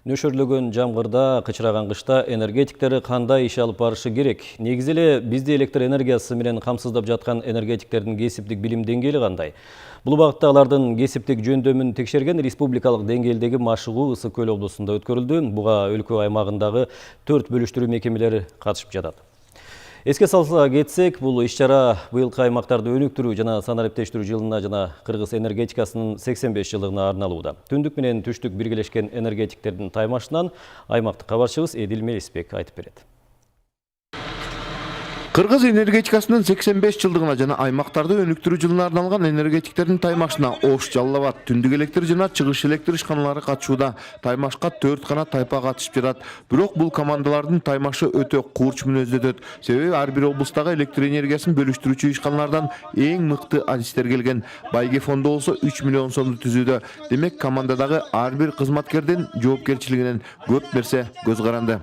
Нөшөрлөгөн жамгырда, кычыраган кышта энергетиктери кандай иш алып барышы керек? Негизи эле бизди электр энергиясы менен камсыздап жаткан энергетиктердин кесиптик билим деңгээли кандай? Бул багытта алардын кесиптик жөндөмүн текшерген республикалык деңгээлдеги машыгуу Ысык Көл облусунда өткөрүлдү. Буга өлкө аймагындагы 4 бөлүштүрүү мекемелери катышып жатат. Эске салса кетсек, бул иш-чара быйылкы аймактарды өнүктүрүү жана санариптештирүү жылына жана кыргыз энергетикасынын 85 жылдыгына арналууда. Түндүк менен түштүк биргелешкен энергетиктердин таймашынан аймактык кабарчыбыз Эдил Мелисбек айтып берет. Кыргыз энергетикасынын 85 жылдыгына жана аймактарды өнүктүрүү жылына арналган энергетиктердин таймашына Ош, Жалал Абад, Түндүк электр жана Чыгыш электр ишканалары катышууда. Таймашка 4 гана тайпа катышып жатат. Бирок бул командалардын таймашы өтө курч мүнөздө өтөт. Себеби ар бир облустагы электр энергиясын бөлүштүрүүчү ишканалардан эң мыкты адистер келген. Байге фонду болсо 3 миллион сомду түзүүдө. Демек командадагы ар бир кызматкердин жоопкерчилигинен көп нерсе көз каранды.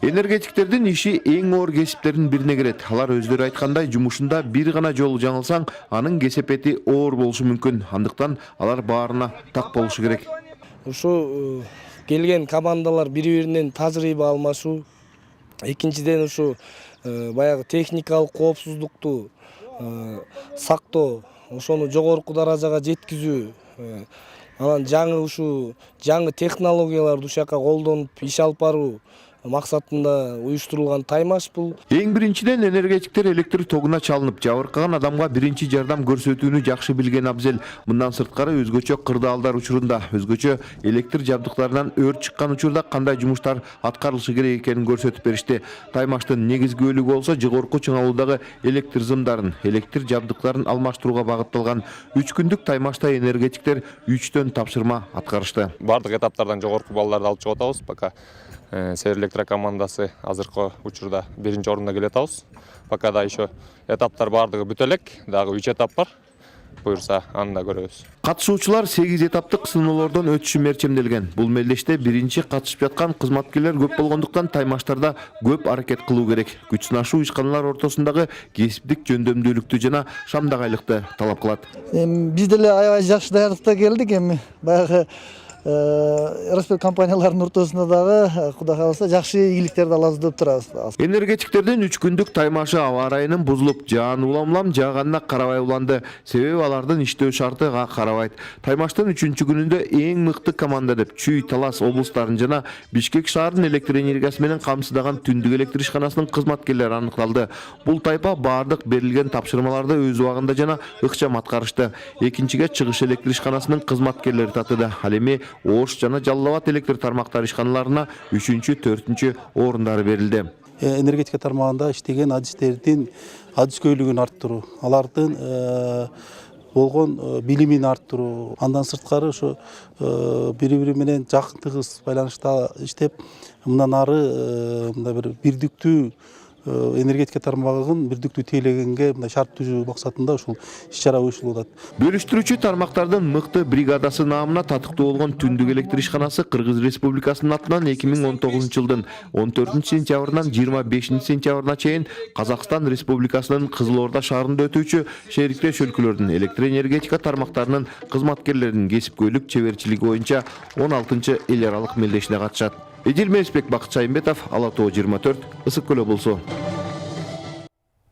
Энергетиктердин иши эң оор кесиптердин бирине кирет. Алар өздөрү айткандай, жумушунда бир гана жолу жаңылсаң, анын кесепети оор болушу мүмкүн. Андыктан алар баарына так болушу керек. Ушу келген командалар бири-биринен тажрыйба алмашуу, экинчиден ушу баягы техникалык коопсуздукту сактоо, ошону жогорку даражага жеткизүү, анан жаңы технологияларды ушакка колдонуп иш алып баруу максатында уюштурулган таймаш бул. Эң биринчиден энергетиктер электр тогуна чалынып, жабыркаган адамга биринчи жардам көрсөтүүнү жакшы билген абзел. Мындан сырткары өзгөчө кырдаалдар учурунда, өзгөчө электр жабдыктарынан өрт чыккан учурда кандай жумуштар аткарылышы керек экенин көрсөтүп беришти. Таймаштын негизги бөлүгү болсо жогорку чыңалуудагы электр зымдарын, электр жабдыктарын алмаштырууга багытталган. 3 күндүк таймашта энергетиктер 3төн тапшырма аткарышты. Бардык этаптардан жогорку балларды алып чыгып атабыз. Пока Север электро командасы азыркы учурда 1-чи орунда келе атабыз. Пока да еще этаптар бардыгы бүтө элек, дагы 3 этап бар. Буюрса, аны да көрөбүз. Катышуучулар 8 этаптык сыноолордон өтүшү мерчемделген. Бул мелдеште биринчи катышып жаткан кызматкерлер көп болгондуктан таймаштарда көп аракет кылуу керек. Күч сынашуу ишканалар ортосундагы кесиптик жөндөмдүүлүктү жана шамдагайлыкты талап кылат. Биз деле аябай жакшы даярдыкта келдик. Эми баягы Распет компаниялардын ортосунда дагы Кудай кааласа жакшы ийгиликтерди алабыз деп турабыз. Энергетиктердин 3 күндүк таймашы аба ырайынын бузулуп, жаан улам жааганына карабай уланды. Себеби алардын иштөө шарты карабайт. Таймаштын 3-чү күнүндө эң мыкты команда деп Чүй, Талас облустарын жана Бишкек шаарын электр энергиясы менен камсыздаган Түндүк электр ишканасынын кызматкерлери аныкталды. Бул тайпа бардык берилген тапшырмаларды өз убагында жана ыкчам аткарышты. Экинчиге Чыгыш электр ишканасынын кызматкерлери татыды. Ал эми Ош жана Жалал Абад электр тармактары ишканаларына 3-чү, 4-чү орундары берилди. Энергетика тармагында иштеген адистердин адискөйлүгүн арттыруу, алардын болгон билимин арттыруу, андан сырткары ошо бири-бири менен жакын тыгыз байланышта иштеп, мындан ары мындай бир бирдиктүү энергетика тармагын бирдиктүү тейлегенге мындай шарт түзүү максатында ушул иш-чара уюштурулуп атат. Бөлүштүрүүчү тармактардын мыкты бригадасы наамына татыктуу болгон Түндүк электр ишканасы Кыргыз Республикасынын атынан 2019 жылдын 14 сентябрынан 25 сентябрына чейин Казакстан Республикасынын Кызыл Орда шаарында өтүүчү шериктеш өлкөлөрдүн электр энергетика тармактарынын кызматкерлеринин кесипкөйлүк чеберчилиги боюнча 16-чы эл аралык мелдешине катышат. Эдил Мелисбек, Бакыт Шайымбетов, Ала Тоо 24, Ысык Көл облусу.